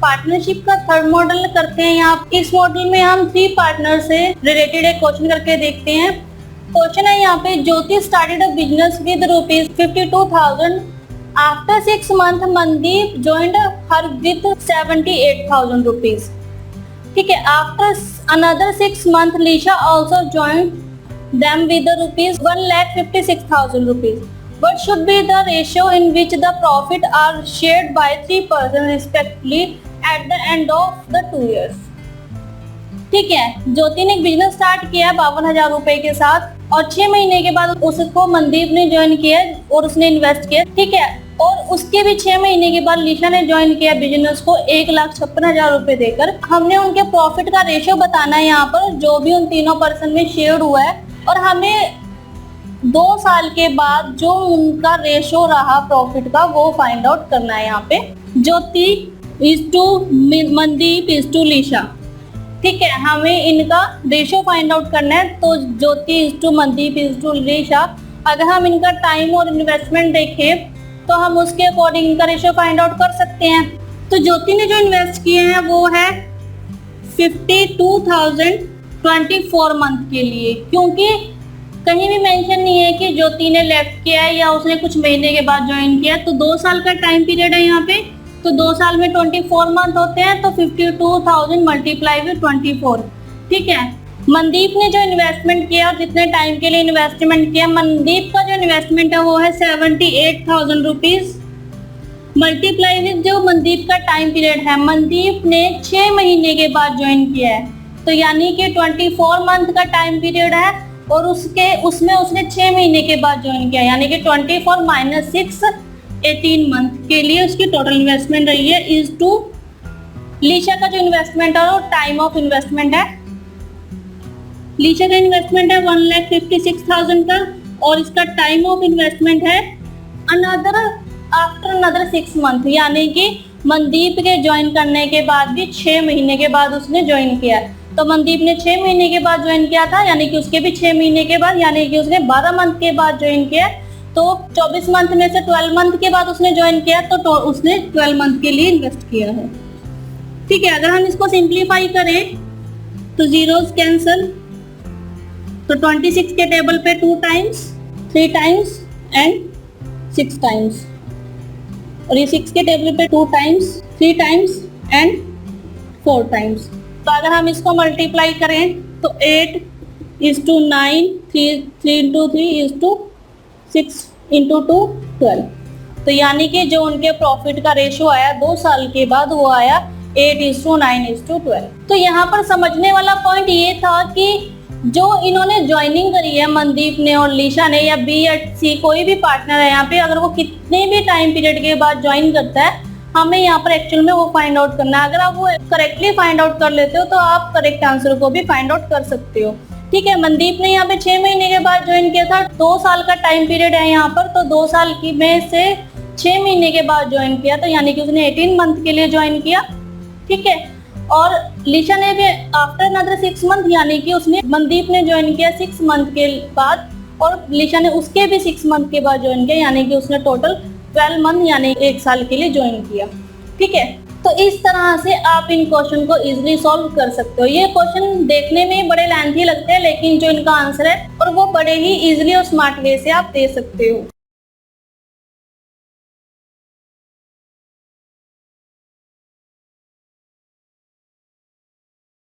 Partnership का third model करते हैं। यहाँ इस मॉडल में हम 3 पार्टनर से रिलेटेड एक क्वेश्चन करके देखते हैं। क्वेश्चन है यहाँ पे, Jyoti started a business with ₹52,000। After 6 months Mandeep joined her with ₹78,000। ठीक है, after another 6 months Lisha also joined them with the ₹1,56,000. What should be the ratio in which the profit are shared by 3 persons respectively at the end of the 2 years? ठीक है, ज्योति ने एक business start किया 52,000 रुपए के साथ और 6 महीने के बाद उसको मनदीप ने ज्वाइन किया और उसने इन्वेस्ट किया। ठीक है, और उसके भी 6 महीने के बाद लीशा ने ज्वाइन किया बिजनेस को 1,56,000 रुपए देकर। हमने उनके प्रॉफिट का रेशियो बताना है यहाँ पर, जो भी उन तीनों पर्सन में शेयर हुआ है, और हमें 2 साल के बाद जो उनका रेशो रहा प्रॉफिट का वो फाइंड आउट करना है। यहाँ पे Jyoti is to Mandeep is to Lisha. ठीक है, हमें इनका रेशो फाइंड आउट करना है। तो Jyoti is to Mandeep is to Lisha, अगर हम इनका टाइम और इन्वेस्टमेंट देखें तो हम उसके अकॉर्डिंग इनका रेशो फाइंड आउट कर सकते हैं। तो ज्योति ने जो इन्वेस्ट किए हैं वो है 52,000 24 मंथ के लिए, क्योंकि कहीं भी मेंशन नहीं है कि ज्योति ने लेफ्ट किया है या उसने कुछ महीने के बाद ज्वाइन किया। तो 2 साल का टाइम पीरियड है यहाँ पे, तो 2 साल में 24 मंथ होते हैं, तो 52,000 मल्टीप्लाई विद 24। ठीक है, मनदीप ने जो इन्वेस्टमेंट किया और जितने टाइम के लिए इन्वेस्टमेंट किया, मनदीप का जो इन्वेस्टमेंट है वो है 78,000 रुपीज मल्टीप्लाई विद जो मनदीप का टाइम पीरियड है। मनदीप ने 6 महीने के बाद ज्वाइन किया है, तो यानी कि 24 मंथ का टाइम पीरियड है और उसमें उसने 6 महीने के बाद ज्वाइन किया, यानी कि 24 - 6 18 मंथ के लिए उसकी टोटल इन्वेस्टमेंट रही है। इज टू लीशा का जो इन्वेस्टमेंट है वो टाइम ऑफ इन्वेस्टमेंट है। लीशा का इन्वेस्टमेंट है 1,56,000 का और इसका टाइम ऑफ इन्वेस्टमेंट है आफ्टर अनदर 6 मंथ, यानी कि मनदीप के ज्वाइन करने के बाद भी 6 महीने के बाद उसने ज्वाइन किया। तो मनदीप ने 6 महीने के बाद ज्वाइन किया था, यानी कि उसके भी 6 महीने के बाद, यानी कि उसने 12 मंथ के बाद ज्वाइन किया। तो 24 मंथ में से 12 मंथ के बाद उसने ज्वाइन किया, तो उसने 12 मंथ के लिए इन्वेस्ट किया है। ठीक है, अगर हम इसको सिंप्लीफाई करें तो जीरोस कैंसल, तो 26 के टेबल पे 2 टाइम्स 3 टाइम्स एंड 6 टाइम्स, और ये 6 के टेबल पे 2 टाइम्स 3 टाइम्स एंड 4 टाइम्स। तो अगर हम इसको मल्टीप्लाई करें तो 8 is to 9, 3 into 3 is to 6 into 2 12। तो यानी कि जो उनके प्रॉफिट का रेशो आया 2 साल के बाद वो आया 8 is to 9 is to 12। तो यहाँ पर समझने वाला पॉइंट ये था कि जो इन्होंने ज्वाइनिंग करी है मनदीप ने और लीशा ने, या बी या सी कोई भी पार्टनर है यहाँ पे, अगर वो कितने भी टाइम पीरियड के बाद ज्वाइन करता है, हमें यहाँ पर एक्चुअल में वो फाइंड आउट करना है। अगर आप वो करेक्टली फाइंड आउट कर लेते हो तो आप करेक्ट आंसर को भी फाइंड आउट कर सकते हो। ठीक है, मनदीप ने यहाँ पे 6 महीने के बाद ज्वाइन किया था, 2 साल का टाइम पीरियड है यहाँ पर, तो 2 साल की में से 6 महीने के बाद ज्वाइन किया, तो यानी कि उसने 18 मंथ के लिए ज्वाइन किया। ठीक है, और लीशा ने भी आफ्टर अनदर 6 मंथ, यानी कि उसने मनदीप ने ज्वाइन किया 6 मंथ के बाद और लीशा ने उसके भी 6 मंथ के बाद ज्वाइन किया, यानी कि उसने टोटल 12 मंथ यानी 1 साल के लिए ज्वाइन किया। ठीक है, तो इस तरह से आप इन क्वेश्चन को इजीली सॉल्व कर सकते हो। ये क्वेश्चन देखने में बड़े लेंथी लगते हैं, लेकिन जो इनका आंसर है और वो बड़े ही इजीली और स्मार्ट वे से आप दे सकते हो।